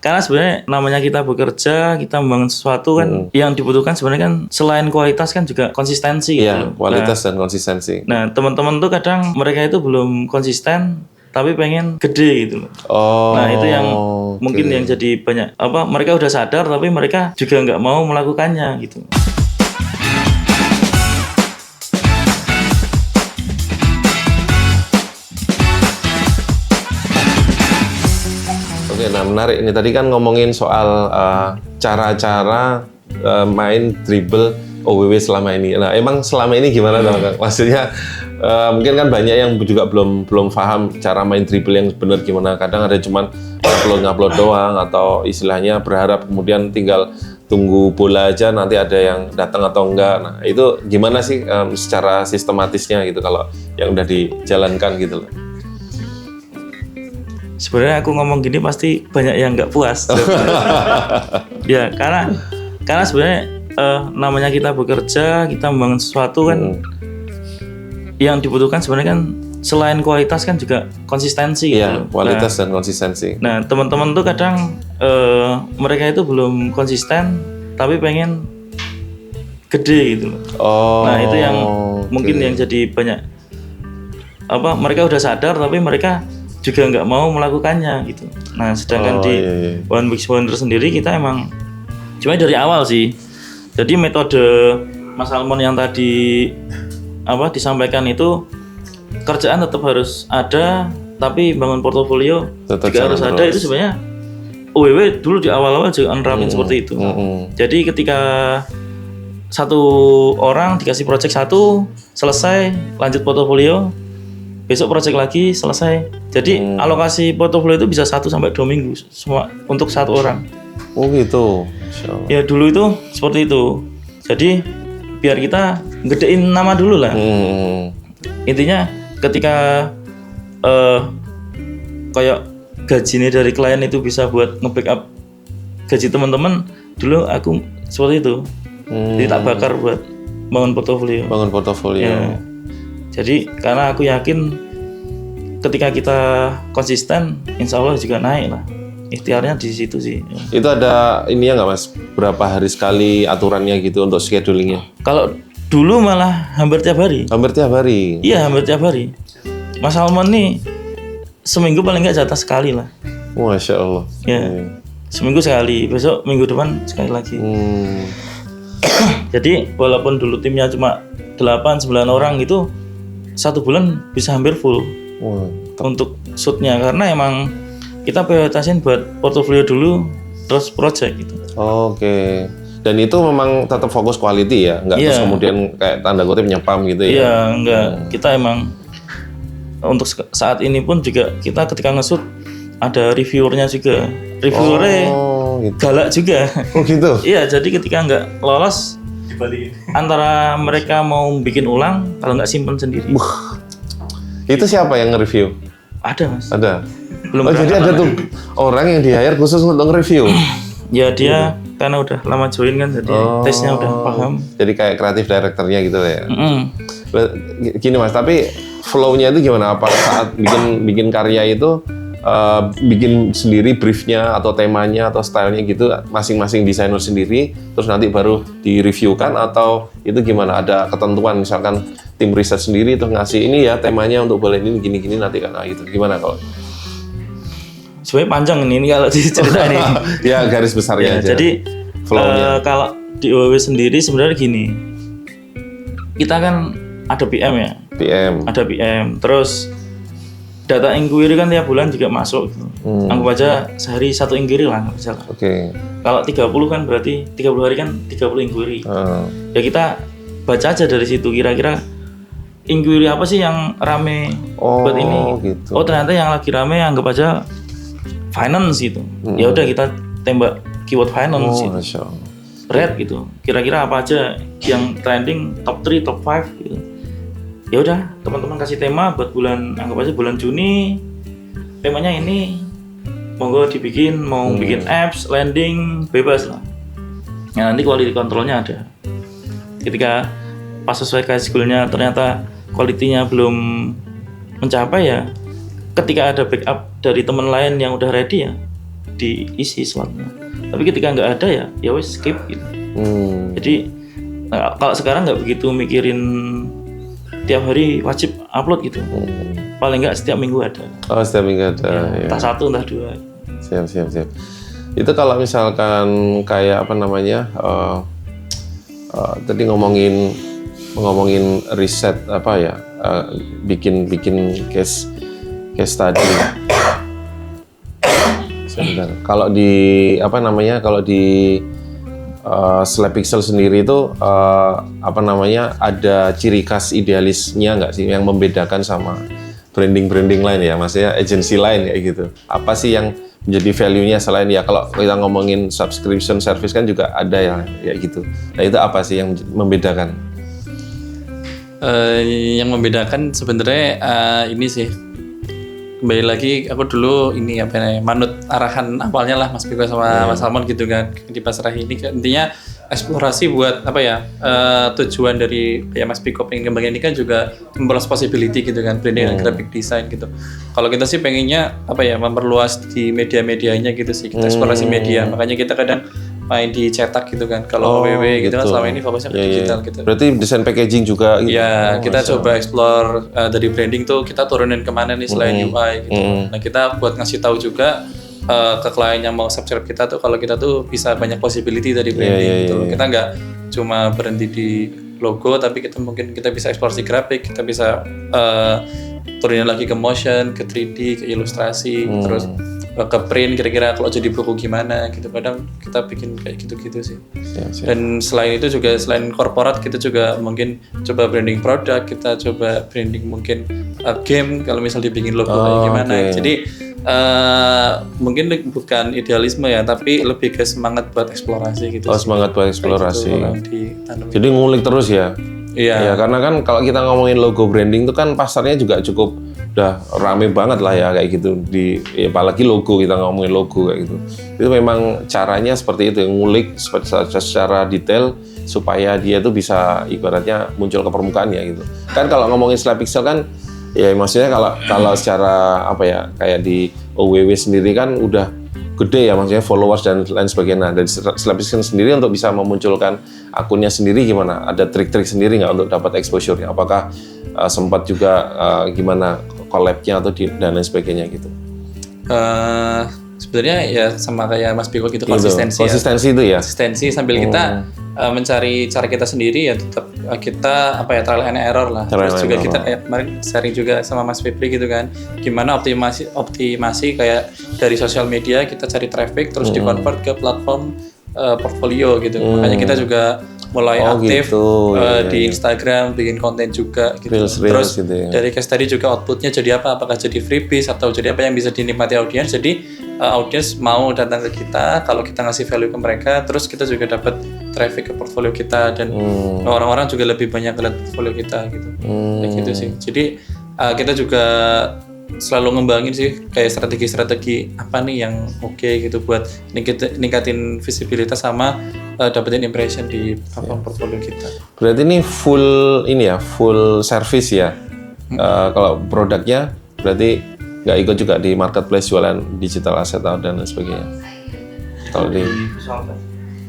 Karena sebenarnya namanya kita bekerja, kita membangun sesuatu kan, yang dibutuhkan sebenarnya kan selain kualitas kan juga konsistensi gitu. Iya, kualitas dan konsistensi. Nah, teman-teman tuh kadang mereka itu belum konsisten tapi pengen gede gitu loh. Oh. Nah, itu yang mungkin yang jadi banyak mereka udah sadar tapi mereka juga nggak mau melakukannya gitu. Oke, nah menarik. Ini tadi kan ngomongin soal cara-cara main dribble OWW selama ini. Nah, emang selama ini gimana dong, Kak? Maksudnya mungkin kan banyak yang juga belum paham cara main dribble yang benar gimana. Kadang ada cuman ngupload doang atau istilahnya berharap kemudian tinggal tunggu bola aja nanti ada yang datang atau enggak. Nah, itu gimana sih secara sistematisnya gitu kalau yang udah dijalankan gitu loh. Sebenarnya aku ngomong gini pasti banyak yang nggak puas. Ya, karena sebenarnya namanya kita bekerja, kita membangun sesuatu kan, yang dibutuhkan sebenarnya kan selain kualitas kan juga konsistensi gitu. Iya, kualitas dan konsistensi. Nah, teman-teman tuh kadang mereka itu belum konsisten tapi pengen gede gitu loh. Oh. Nah, itu yang mungkin yang jadi banyak mereka udah sadar tapi mereka juga nggak mau melakukannya gitu. Nah, sedangkan di One Week Wonder sendiri kita emang cuma dari awal sih. Jadi metode Mas Almond yang tadi disampaikan itu kerjaan tetap harus ada, tapi bangun portofolio tetap juga harus ada. Itu sebenarnya OWW dulu di awal-awal juga nerapin seperti itu. Jadi ketika satu orang dikasih project satu, selesai, lanjut portofolio, besok project lagi, selesai. Jadi alokasi portofolio itu bisa 1-2 minggu semua untuk satu orang. Oh gitu. Ya dulu itu seperti itu. Jadi biar kita gedein nama dulu lah. Intinya ketika kayak gajinya dari klien itu bisa buat nge-backup gaji teman-teman, dulu aku seperti itu. Jadi tak bakar buat bangun portofolio. Ya. Jadi karena aku yakin ketika kita konsisten, insya Allah juga naik lah. Ikhtiarnya di situ sih. Itu ada ini ya nggak Mas? Berapa hari sekali aturannya gitu untuk schedulingnya? Kalau dulu malah hampir tiap hari. Hampir tiap hari? Iya, hampir tiap hari. Mas Almond nih seminggu paling nggak jatah sekali lah. Masya Allah. Ya, seminggu sekali. Besok minggu depan sekali lagi. Jadi walaupun dulu timnya cuma 8-9 orang gitu, 1 bulan bisa hampir full untuk shootnya, karena emang kita prioritasin buat portofolio dulu, terus project gitu. Oke. Dan itu memang tetap fokus quality ya, nggak terus kemudian kayak tanda kutip nyepam gitu ya? Iya, enggak. Kita emang untuk saat ini pun juga kita ketika nge-shoot ada reviewernya juga. Reviewernya gitu. galak juga. Oh gitu? Iya, jadi ketika nggak lolos, antara mereka mau bikin ulang, kalau nggak simpen sendiri. Itu siapa yang nge-review? Ada Mas. Ada? Belum jadi ada tuh orang yang di-hire khusus untuk nge-review? Ya dia karena udah lama join kan, jadi tesnya udah paham. Jadi kayak kreatif directornya gitu ya? Gini Mas, tapi flow-nya itu gimana? Apa saat bikin karya itu bikin sendiri briefnya atau temanya atau stylenya gitu masing-masing desainer sendiri, terus nanti baru di-reviewkan, atau itu gimana? Ada ketentuan misalkan tim riset sendiri tuh ngasih ini ya temanya untuk boleh ini gini-gini nanti kan gitu. Gimana kalau? Sebenarnya panjang ini kalau diceritain ini. Ya garis besarnya aja. Jadi kalau di OWW sendiri sebenarnya gini, kita kan ada PM ya. Ada PM. Terus data inquiry kan tiap bulan juga masuk. Anggap aja sehari 1 inquiry lah, nggak salah. Oke. Kalau 30 kan berarti 30 hari kan 30 inquiry. Ya kita baca aja dari situ kira-kira inquiry apa sih yang rame buat ini. Gitu. Oh ternyata yang lagi rame anggap aja finance gitu. Ya udah kita tembak keyword finance gitu. Masya Allah. Red gitu. Kira-kira apa aja yang trending top 3, top 5 gitu. Ya udah, teman-teman kasih tema buat anggap aja bulan Juni. Temanya ini. Monggo dibikin, mau bikin apps, landing, bebas lah. Nah, nanti quality controlnya ada. Ketika pas sesuai schedule-nya ternyata quality-nya belum mencapai ya, ketika ada backup dari teman lain yang udah ready ya diisi slotnya. Tapi ketika nggak ada ya wes skip gitu. Jadi kalau sekarang nggak begitu mikirin tiap hari wajib upload gitu. Paling nggak setiap minggu ada. Oh, setiap minggu ada. Ya. Entah 1 entah 2. Siap. Itu kalau misalkan kayak apa namanya? Tadi ngomongin riset apa ya? Bikin case study. Sebentar. Kalau di apa namanya? Kalau di Slapixel sendiri itu apa namanya, ada ciri khas idealisnya nggak sih yang membedakan sama branding lain ya, maksudnya agensi lain kayak gitu. Apa sih yang menjadi value-nya selain ya kalau kita ngomongin subscription service kan juga ada ya gitu. Nah itu apa sih yang membedakan? Yang membedakan sebenarnya ini sih, kembali lagi aku dulu ini apa namanya, manut arahan awalnya lah Mas Piko sama Mas Salmon gitu kan di Pasrahi ini intinya eksplorasi buat apa ya, tujuan dari ya Mas Piko pengen kembangin ini kan juga memperluas possibility gitu kan, branding dan graphic design gitu. Kalau kita sih pengennya apa ya, memperluas di media-medianya gitu sih, kita eksplorasi media, makanya kita kadang main di cetak gitu kan. Kalau WW gitu kan selama ini fokusnya ke digital gitu. Berarti desain packaging juga gitu. Ya, kita coba explore dari branding tuh kita turunin kemana nih selain UI gitu. Nah, kita buat ngasih tahu juga ke klien yang mau subscribe kita tuh kalau kita tuh bisa banyak possibility dari branding gitu. Kita nggak cuma berhenti di logo, tapi kita mungkin kita bisa eksplorasi grafik, kita bisa turunin lagi ke motion, ke 3D, ke ilustrasi, terus ke print kira-kira kalau jadi buku gimana gitu. Kadang kita bikin kayak gitu-gitu sih. Dan selain itu juga selain korporat kita juga mungkin coba branding produk, kita coba branding mungkin game kalau misal dibikin logo kayak gimana. Jadi mungkin bukan idealisme ya, tapi lebih ke semangat buat eksplorasi gitu. Semangat buat eksplorasi. Gitu, jadi ngulik terus ya. Iya. Ya, karena kan kalau kita ngomongin logo branding itu kan pasarnya juga cukup udah rame banget lah ya kayak gitu ya, apalagi logo, kita ngomongin logo kayak gitu. Itu memang caranya seperti itu, ngulik secara detail supaya dia tuh bisa ibaratnya muncul ke permukaan ya gitu. Kan kalau ngomongin Slapixel kan ya maksudnya kalau secara apa ya, kayak di OWW sendiri kan udah gede ya, maksudnya followers dan lain sebagainya. Dan Slapixel sendiri untuk bisa memunculkan akunnya sendiri gimana? Ada trik-trik sendiri nggak untuk dapat exposure-nya? Apakah sempat juga gimana collab-nya atau dan lain sebagainya gitu? Sebenarnya ya sama kayak Mas Piko gitu, konsistensi itu ya. Konsistensi sambil kita mencari cara kita sendiri ya, tetap kita apa ya, trial and error lah. Terus juga kita kayak kemarin sharing juga sama Mas Febri gitu kan, gimana optimasi kayak dari sosial media kita cari traffic terus di-convert ke platform portfolio gitu. Makanya kita juga mulai aktif di Instagram, bikin konten juga gitu. Terus gitu ya. Dari case tadi juga outputnya jadi apa? Apakah jadi freebies atau jadi apa yang bisa dinikmati audiens? Jadi audiens mau datang ke kita kalau kita ngasih value ke mereka, terus kita juga dapat traffic ke portfolio kita dan orang-orang juga lebih banyak lihat portfolio kita gitu. Kayak gitu sih. Jadi kita juga selalu ngembangin sih kayak strategi-strategi apa nih yang oke gitu buat ningkatin visibilitas sama dapetin impression di platform portfolio kita. Berarti ini full service ya. Kalau produknya berarti nggak ikut juga di marketplace jualan digital asset dan lain sebagainya. Kalau di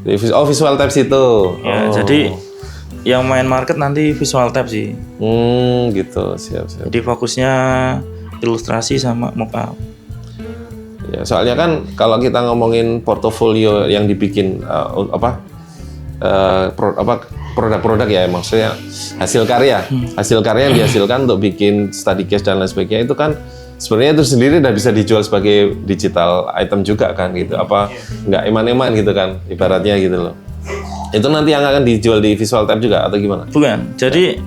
Visual Tabs itu. Ya, jadi yang main market nanti Visual Tabs sih. Gitu, siap. Jadi fokusnya ilustrasi sama mockup. Ya, soalnya kan kalau kita ngomongin portofolio yang dibikin produk-produk ya, maksudnya hasil karya yang dihasilkan untuk bikin study case dan lain sebagainya, itu kan sebenarnya itu sendiri udah bisa dijual sebagai digital item juga kan gitu, apa nggak eman-eman gitu kan ibaratnya gitu loh. Itu nanti yang akan dijual di Visual Tab juga atau gimana? Bukan, jadi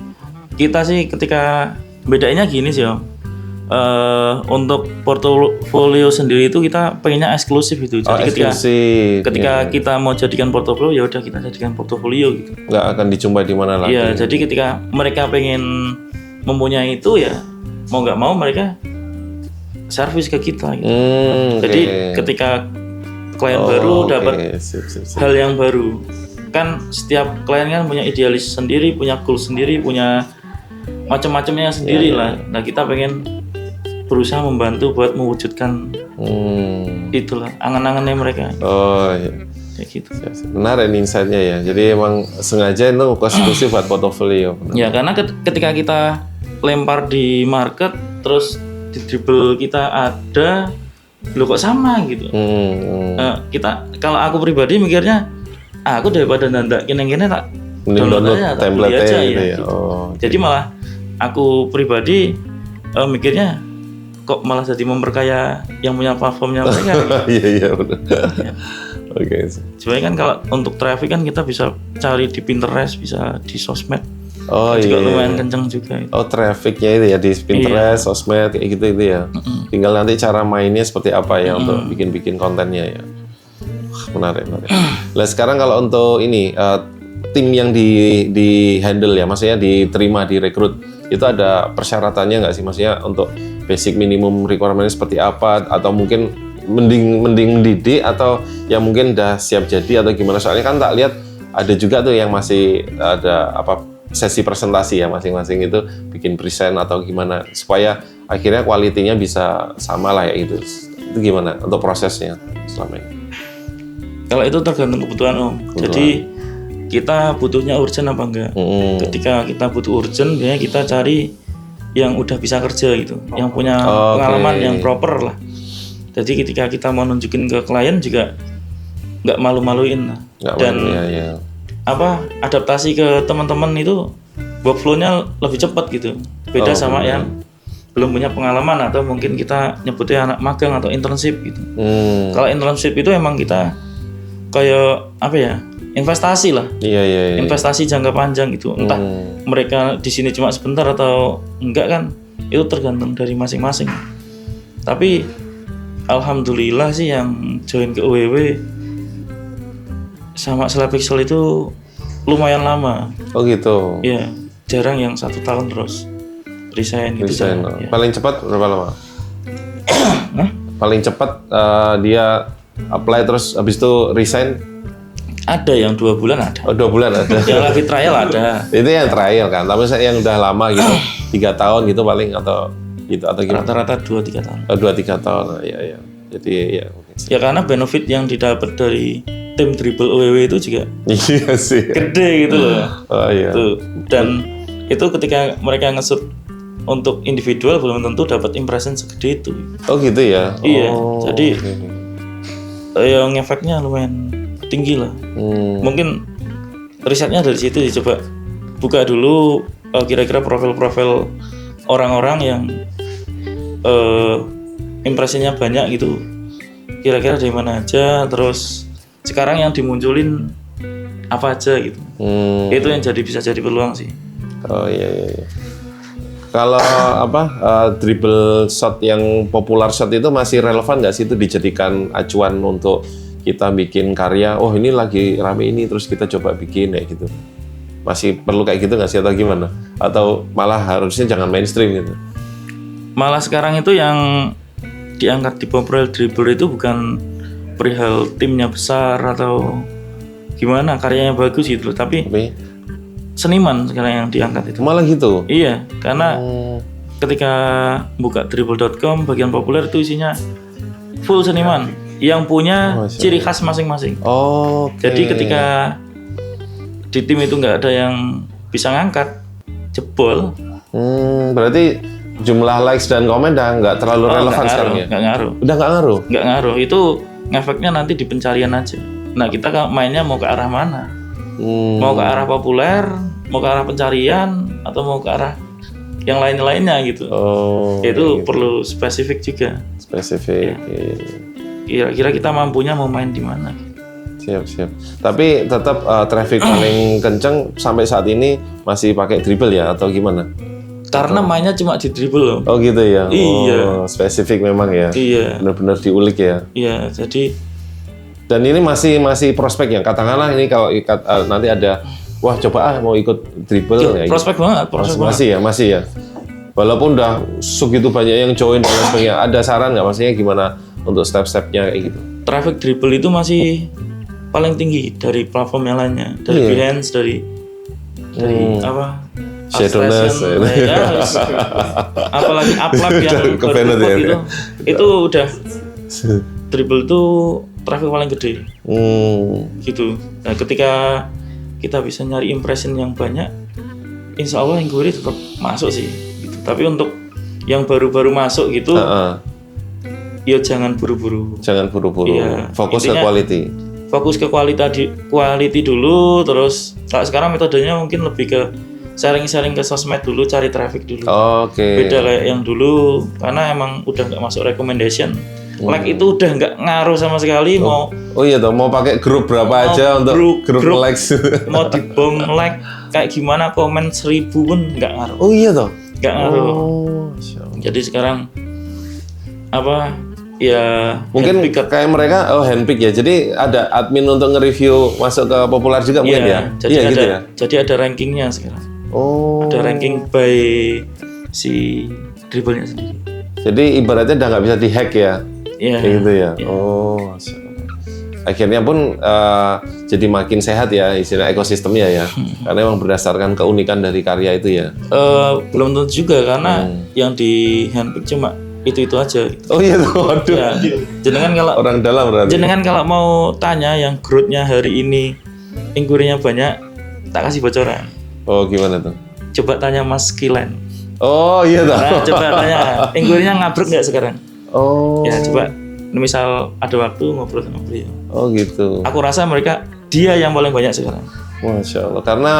kita sih ketika bedanya gini sih Om. Untuk portofolio sendiri itu kita pengennya eksklusif itu. Jadi ketika kita mau jadikan portofolio ya udah kita jadikan portofolio gitu. Nggak akan dijumpai di mana lagi. Iya, jadi ketika mereka pengen mempunyai itu ya mau nggak mau mereka servis ke kita gitu. Jadi ketika klien baru dapat hal yang baru, kan setiap klien kan punya idealis sendiri, punya goal sendiri, punya macam-macamnya sendiri lah. Nah kita pengen berusaha membantu buat mewujudkan itulah angan-angannya mereka. Oh iya. Kayak gitu. Menarik nih insight-nya ya. Jadi emang sengaja itu eksklusif buat portofolio. Ya karena ketika kita lempar di market terus di dribble kita ada, lo kok sama gitu. Kita kalau aku pribadi mikirnya, aku daripada nanda kene-kene tak download aja, tak beli aja ya. Gitu. Jadi malah aku pribadi mikirnya kok malah jadi memperkaya yang punya platformnya mereka. Iya benar. Oke. Sebenarnya kan kalau untuk traffic kan kita bisa cari di Pinterest, bisa di sosmed. Juga lumayan kenceng juga. Trafficnya itu ya di Pinterest, sosmed kayak gitu itu ya. Tinggal nanti cara mainnya seperti apa ya untuk bikin kontennya ya. Menarik. Nah sekarang kalau untuk ini tim yang di handle ya, maksudnya diterima, direkrut, itu ada persyaratannya nggak sih? Maksudnya untuk basic minimum requirement seperti apa? Atau mungkin mending didik atau yang mungkin udah siap jadi atau gimana? Soalnya kan tak lihat ada juga tuh yang masih ada sesi presentasi ya, masing-masing itu bikin present atau gimana supaya akhirnya kualitinya bisa sama lah ya itu gimana untuk prosesnya selama ini? Kalau itu tergantung kebutuhan Om. Jadi kita butuhnya urgent apa enggak. Ketika kita butuh urgent, biasanya kita cari yang udah bisa kerja gitu, yang punya pengalaman yang proper lah. Jadi ketika kita mau nunjukin ke klien juga nggak malu-maluin lah. Adaptasi ke teman-teman itu workflow-nya lebih cepat gitu. Beda sama yang belum punya pengalaman atau mungkin kita nyebutnya anak magang atau internship gitu. Kalau internship itu emang kita kayak investasi lah. Iya. Investasi jangka panjang gitu. Entah mereka di sini cuma sebentar atau enggak kan, itu tergantung dari masing-masing. Tapi alhamdulillah sih yang join ke UWW sama Slapixel itu lumayan lama. Oh gitu. Iya, jarang yang 1 tahun terus resign gitu. Ya. Paling cepat berapa lama? Paling cepat dia apply terus habis itu resign? Ada yang 2 bulan ada. 2 bulan ada. Yang lagi trial ada. Itu yang trial kan. Tapi saya yang udah lama gitu, 3 tahun gitu paling atau gitu atau gimana? Rata-rata 2-3 tahun. 2-3 tahun. Iya. Jadi ya. Ya karena benefit yang didapat dari tim dribble UWW itu juga iya sih. Gede gitu loh. Oh iya. Dan itu ketika mereka nge-shoot untuk individual belum tentu dapat impression segede itu. Oh gitu ya. Iya. Jadi yang efeknya lumayan tinggi lah. Mungkin risetnya dari situ coba buka dulu kira-kira profil-profil orang-orang yang impresinya banyak gitu. Kira-kira dari mana aja, terus sekarang yang dimunculin apa aja gitu. Itu yang bisa jadi peluang sih. Oh iya. Kalau dribble shot yang popular shot itu masih relevan nggak sih itu dijadikan acuan untuk kita bikin karya? Oh ini lagi rame ini terus kita coba bikin kayak gitu. Masih perlu kayak gitu nggak sih atau gimana? Atau malah harusnya jangan mainstream gitu? Malah sekarang itu yang diangkat di Popular Dribble itu bukan perihal timnya besar atau gimana karyanya bagus gitu loh, tapi seniman sekarang yang diangkat itu. Malah gitu? Iya, karena ketika buka dribble.com bagian populer itu isinya full seniman yang punya ciri khas masing-masing. Jadi ketika di tim itu nggak ada yang bisa ngangkat, jebol. Berarti jumlah likes dan komen udah nggak terlalu relevan sekarang ya? Nggak ngaruh. Udah nggak ngaruh? Nggak ngaruh, itu ngefeknya nanti di pencarian aja. Nah kita mainnya mau ke arah mana? Mau ke arah populer, mau ke arah pencarian, atau mau ke arah yang lain-lainnya gitu. Itu perlu spesifik juga. Spesifik. Ya. Kira-kira kita mampunya mau main di mana? Siap. Tapi tetap traffic paling kenceng sampai saat ini masih pakai dribble ya atau gimana? Karena mainnya cuma di dribble loh. Oh gitu ya? Iya. Spesifik memang ya? Iya. Benar-benar diulik ya? Iya, jadi... Dan ini masih prospek ya? Katakanlah ini kalau nanti ada, wah coba mau ikut dribble. Prospek banget. Masih ya? Walaupun udah segitu banyak yang join dan sebagainya, ada saran nggak maksudnya gimana untuk step-stepnya kayak gitu? Traffic dribble itu masih paling tinggi dari platform yang lainnya. Dari Behance, dari Shadowless, apalagi uplap yang baru itu udah dribble tuh traffic paling gede. Gitu. Nah, ketika kita bisa nyari impression yang banyak, insya Allah inquiry tetap masuk sih. Gitu. Tapi untuk yang baru-baru masuk gitu, ya jangan buru-buru. Jangan buru-buru. Ya, fokus ke quality. Fokus ke quality dulu, terus sekarang metodenya mungkin lebih ke sharing-sharing ke sosmed dulu, cari traffic dulu. Beda kayak yang dulu, karena emang udah nggak masuk recommendation. Like itu udah nggak ngaruh sama sekali. Mau iya toh, mau pakai grup berapa aja untuk grup likes. Mau dibom like kayak gimana, komen 1000 pun nggak ngaruh. Oh iya toh, nggak ngaruh. Jadi sekarang apa ya, mungkin kayak mereka handpick ya, jadi ada admin untuk nge-review masuk ke populer juga mungkin ya. Jadi gitu ya. Jadi ada rankingnya sekarang. Ada ranking by si dribblenya sendiri. Jadi ibaratnya udah nggak bisa dihack ya. Iya. Gitu ya. Akhirnya pun jadi makin sehat ya istilah ekosistemnya ya. Karena memang berdasarkan keunikan dari karya itu ya. Belum tentu juga, karena yang di handpick cuma itu aja. Oh iya tuh, waduh. Ya, jenengan kalau orang dalam berarti. Jenengan kalau mau tanya yang growth-nya hari ini, inquiry-nya banyak, tak kasih bocoran. Oh gimana tuh? Coba tanya Mas Kilen. Oh iya tuh. Nah, coba tanya, inquiry-nya ngabruk nggak sekarang? Ya coba, misal ada waktu ngobrol sama beliau. Oh gitu. Aku rasa dia yang paling banyak sekarang. Masya Allah, karena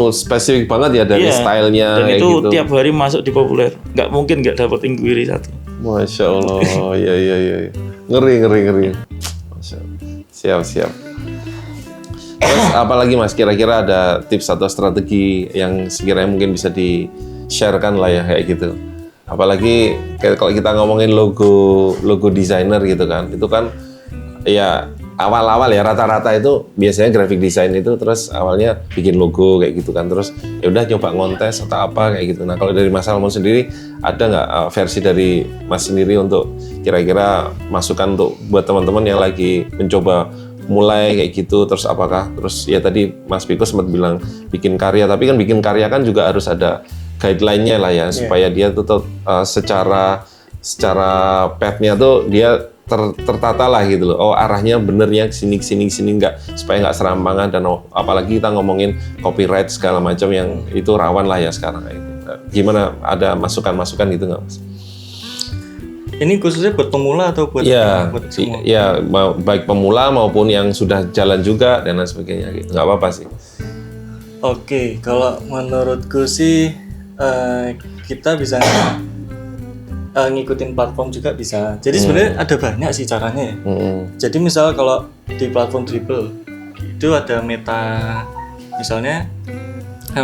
spesifik banget ya dari stylenya. Dan itu gitu. Tiap hari masuk di populer, nggak mungkin nggak dapat inquiry satu. Masya Allah, iya. Ngeri. Masya Allah. Siap. Terus apalagi Mas, kira-kira ada tips atau strategi yang sekiranya mungkin bisa di-sharekan lah ya kayak gitu. Apalagi kalau kita ngomongin logo designer gitu kan, itu kan ya awal-awal ya rata-rata itu biasanya graphic design itu terus awalnya bikin logo kayak gitu kan, terus ya udah nyoba ngontes atau apa kayak gitu. Nah kalau dari Mas Salmon sendiri ada nggak versi dari Mas sendiri untuk kira-kira masukan untuk buat teman-teman yang lagi mencoba mulai kayak gitu, terus apakah terus ya tadi Mas Piko sempat bilang bikin karya, tapi kan bikin karya kan juga harus ada guideline-nya lah ya, supaya dia tuh secara path-nya tuh dia tertata lah gitu loh. Oh arahnya benernya sini nggak, supaya nggak serampangan, dan apalagi kita ngomongin copyright segala macam yang itu rawan lah ya sekarang kayak gitu. Gimana, ada masukan gitu nggak Mas? Ini khususnya buat pemula atau buat semua? Ya baik pemula maupun yang sudah jalan juga dan lain sebagainya gitu. Nggak apa-apa sih. Oke, kalau menurutku sih kita bisa ngikutin platform juga bisa. Jadi sebenarnya ada banyak sih caranya ya. Jadi misal kalau di platform Dribble itu ada misalnya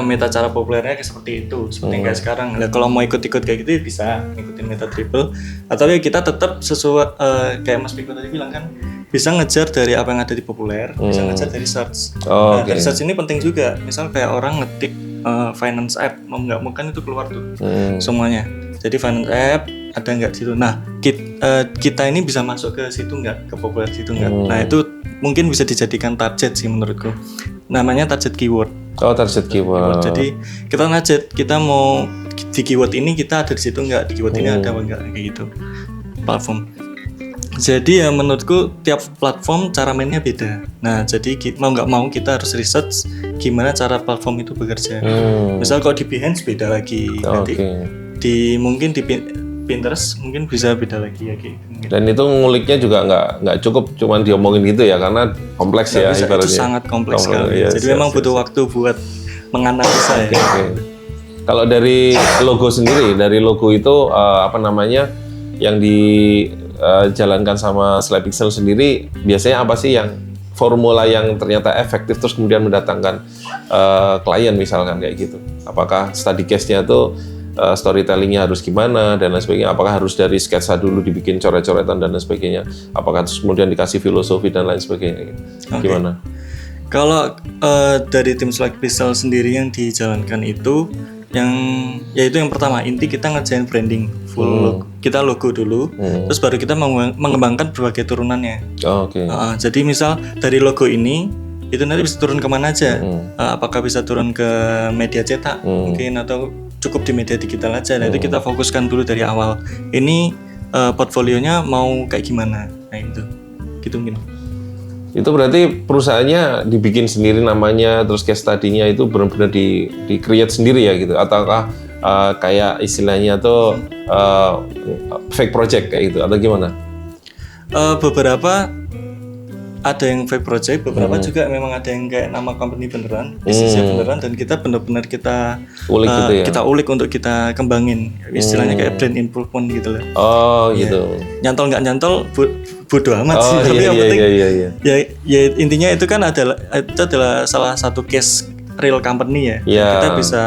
meta cara populernya kayak seperti itu, seperti kayak sekarang. Nah, kalau mau ikut-ikut kayak gitu bisa ngikutin meta Dribble, atau ya kita tetap sesuai kayak Mas Piko tadi bilang kan, bisa ngejar dari apa yang ada di populer, bisa ngejar dari search. Dari search ini penting juga. Misal kayak orang ngetik finance app, mau nggak mau kan itu keluar tuh semuanya. Jadi finance app ada nggak di situ. Nah kita ini bisa masuk ke situ nggak, ke populer situ nggak. Nah itu mungkin bisa dijadikan target sih menurutku. Namanya target keyword. Oh target keyword. Jadi kita target, kita mau di keyword ini kita ada di situ nggak, di keyword ini ada apa nggak, kayak gitu platform. Jadi ya menurutku tiap platform cara mainnya beda. Nah jadi mau nggak mau kita harus research gimana cara platform itu bekerja. Misal kalau di Behance beda lagi, nanti mungkin di Pinterest mungkin bisa beda lagi ya gitu. Dan itu nguliknya juga nggak cukup cuman diomongin gitu ya, karena kompleks ya ibaratnya. Itu sangat kompleks sekali. Jadi memang butuh waktu buat menganalisa ya. Kalau dari logo sendiri, dari logo itu yang dijalankan sama Slypixel sendiri, biasanya apa sih yang formula yang ternyata efektif terus kemudian mendatangkan klien misalkan kayak gitu? Apakah study case-nya tuh storytelling-nya harus gimana dan lain sebagainya? Apakah harus dari sketsa dulu dibikin coret-coretan dan lain sebagainya? Apakah terus kemudian dikasih filosofi dan lain sebagainya? Gimana? Kalau dari tim Slypixel sendiri yang dijalankan itu, yaitu yang pertama inti kita ngerjain branding full kita logo dulu, terus baru kita mengembangkan berbagai turunannya. Oh, jadi misal dari logo ini itu nanti bisa turun kemana aja. Apakah bisa turun ke media cetak mungkin, atau cukup di media digital aja. Nah itu kita fokuskan dulu dari awal. Ini portfolionya mau kayak gimana? Nah itu, gitu mungkin. Itu berarti perusahaannya dibikin sendiri namanya, terus case study-nya itu benar-benar di create sendiri ya gitu, ataukah kayak istilahnya tuh fake project kayak gitu, atau gimana? Beberapa ada yang fake project, beberapa juga memang ada yang kayak nama company beneran, bisnisnya beneran, dan kita benar-benar kita Ulik gitu ya? kita ulik untuk kita kembangin, istilahnya kayak brand improvement gitu loh. Oh gitu. Nyantol nggak nyantol bodo amat sih, tapi yang penting ya intinya itu kan adalah salah satu case real company ya. Kita bisa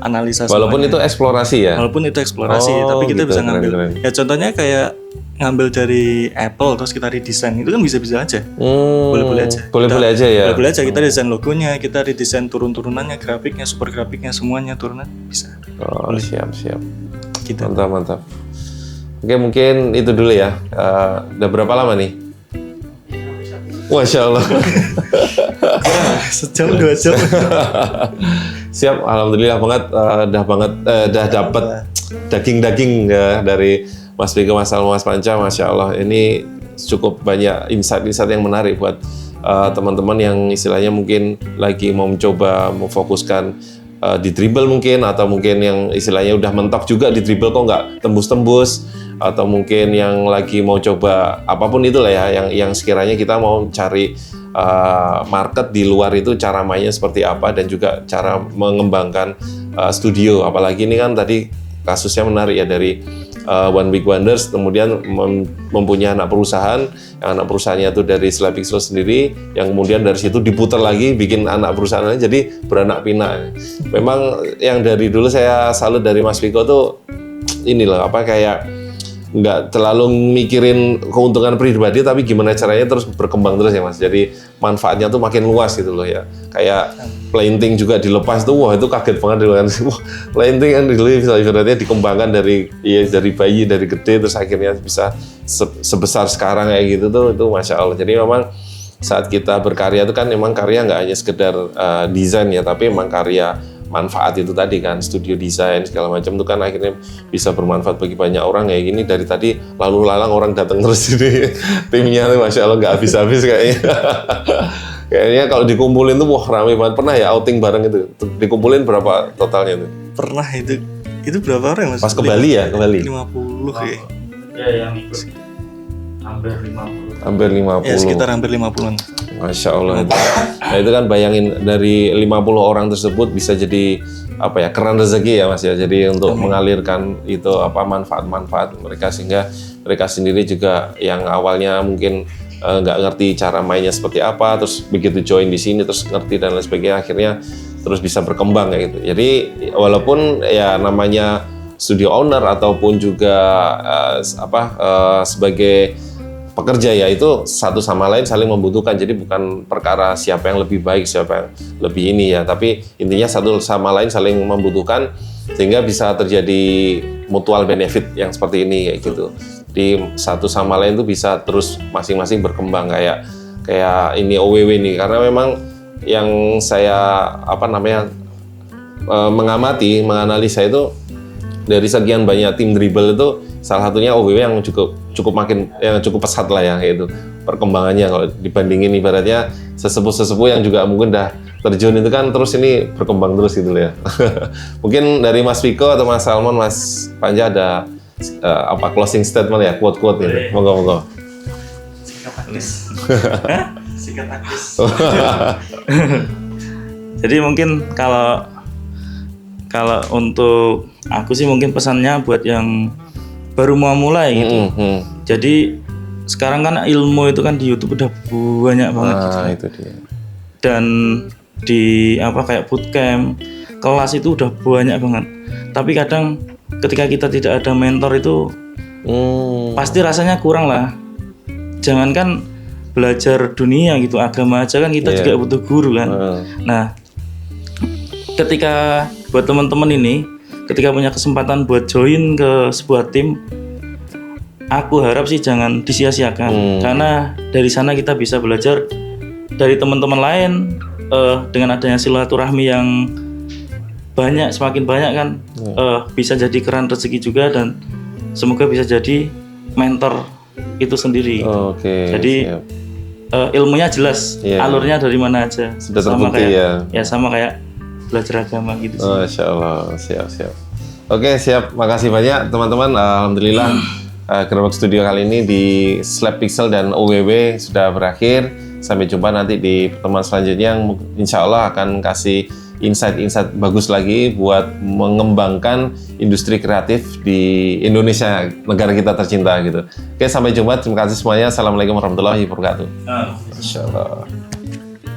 analisa walaupun semuanya. Itu eksplorasi ya? Walaupun itu eksplorasi, tapi kita bisa ngambil. Keren. Ya contohnya kayak ngambil dari Apple terus kita redesign, itu kan bisa-bisa aja. Boleh-boleh aja. Boleh-boleh aja ya? Boleh-boleh aja, kita desain logonya, kita redesign turun-turunannya, grafiknya, super grafiknya, semuanya turunan bisa. Oh siap. Gitu. Mantap. Oke, mungkin itu dulu ya. Udah berapa lama nih? Masya Allah. Sejam 2 jam. Siap, alhamdulillah banget. Udah dapat daging-daging ya dari Mas Viko, Mas Salmo, Mas Panca. Masya Allah, ini cukup banyak insight-insight yang menarik buat teman-teman yang istilahnya mungkin lagi mau mencoba memfokuskan di dribble mungkin, atau mungkin yang istilahnya udah mentok juga di dribble kok nggak tembus-tembus, atau mungkin yang lagi mau coba apapun itulah ya, yang sekiranya kita mau cari market di luar itu cara mainnya seperti apa, dan juga cara mengembangkan studio. Apalagi ini kan tadi kasusnya menarik ya, dari One Week Wonders kemudian mempunyai anak perusahaan, yang anak perusahaannya itu dari Slide Pixel sendiri, yang kemudian dari situ diputar lagi bikin anak perusahaannya, jadi beranak pinak. Memang yang dari dulu saya salut dari Mas Viko tuh ini loh, kayak nggak terlalu mikirin keuntungan pribadi, tapi gimana caranya terus berkembang terus ya Mas. Jadi manfaatnya tuh makin luas gitu loh ya. Kayak planting juga dilepas tuh, wah itu kaget banget dulu kan. Wah, planting kan dulu bisa ibaratnya dikembangkan dari bayi, dari gede, terus akhirnya bisa sebesar sekarang kayak gitu tuh, itu Masya Allah. Jadi memang saat kita berkarya itu kan memang karya nggak hanya sekedar desain ya, tapi memang karya manfaat itu tadi kan, studio desain segala macam itu kan akhirnya bisa bermanfaat bagi banyak orang kayak gini. Dari tadi lalu lalang orang datang terus ini timnya tuh Masya Allah nggak habis-habis kayaknya. Kayaknya kalau dikumpulin tuh wah ramai banget. Pernah ya outing bareng itu? Dikumpulin berapa totalnya tuh? Pernah itu berapa orang Mas? Pas ke Bali ya? Ke Bali? 50 ya. Ya yang ikut hampir 50. Hampir 50. Ya sekitar hampir 50-an. Masya Allah. Nah itu kan bayangin dari 50 orang tersebut bisa jadi keran rezeki ya Mas ya. Jadi untuk mengalirkan itu manfaat-manfaat mereka, sehingga mereka sendiri juga yang awalnya mungkin nggak ngerti cara mainnya seperti apa, terus begitu join di sini terus ngerti dan lain sebagainya, akhirnya terus bisa berkembang kayak gitu. Jadi walaupun ya namanya studio owner ataupun juga sebagai pekerja ya, itu satu sama lain saling membutuhkan. Jadi bukan perkara siapa yang lebih baik, siapa yang lebih ini ya, tapi intinya satu sama lain saling membutuhkan sehingga bisa terjadi mutual benefit yang seperti ini kayak gitu. Di satu sama lain tuh bisa terus masing-masing berkembang kayak ini OWW nih, karena memang yang saya mengamati, menganalisa itu dari sekian banyak tim dribble itu salah satunya OWW yang cukup pesat lah ya, yaitu perkembangannya. Kalau dibandingin ibaratnya sesepuh-sesepuh yang juga mungkin udah terjun itu kan terus ini berkembang terus gitu ya. Mungkin dari Mas Viko atau Mas Salmon, Mas Panja ada closing statement ya, quote-quote gitu. Monggo. Sikat akis. Jadi mungkin kalau untuk aku sih mungkin pesannya buat yang baru mau mulai gitu. Jadi sekarang kan ilmu itu kan di YouTube udah banyak banget gitu. Itu dia. Dan di kayak bootcamp, kelas itu udah banyak banget. Tapi kadang ketika kita tidak ada mentor itu pasti rasanya kurang lah. Jangankan belajar dunia gitu, agama aja kan kita juga butuh guru kan. Nah, ketika buat teman-teman ini, ketika punya kesempatan buat join ke sebuah tim, aku harap sih jangan disia-siakan, karena dari sana kita bisa belajar dari teman-teman lain dengan adanya silaturahmi yang banyak, semakin banyak kan bisa jadi keran rezeki juga dan semoga bisa jadi mentor itu sendiri. Jadi ilmunya jelas, alurnya dari mana aja. Sudah sama terbukti kayak, ya sama kayak belajar agama gitu sih. Masya Allah, siap. Oke, siap. Makasih banyak teman-teman. Alhamdulillah Gearbx Studio kali ini di Slap Pixel dan OWW sudah berakhir. Sampai jumpa nanti di pertemuan selanjutnya yang insya Allah akan kasih insight-insight bagus lagi buat mengembangkan industri kreatif di Indonesia, negara kita tercinta gitu. Oke, sampai jumpa. Terima kasih semuanya. Assalamualaikum warahmatullahi wabarakatuh. Masya Allah.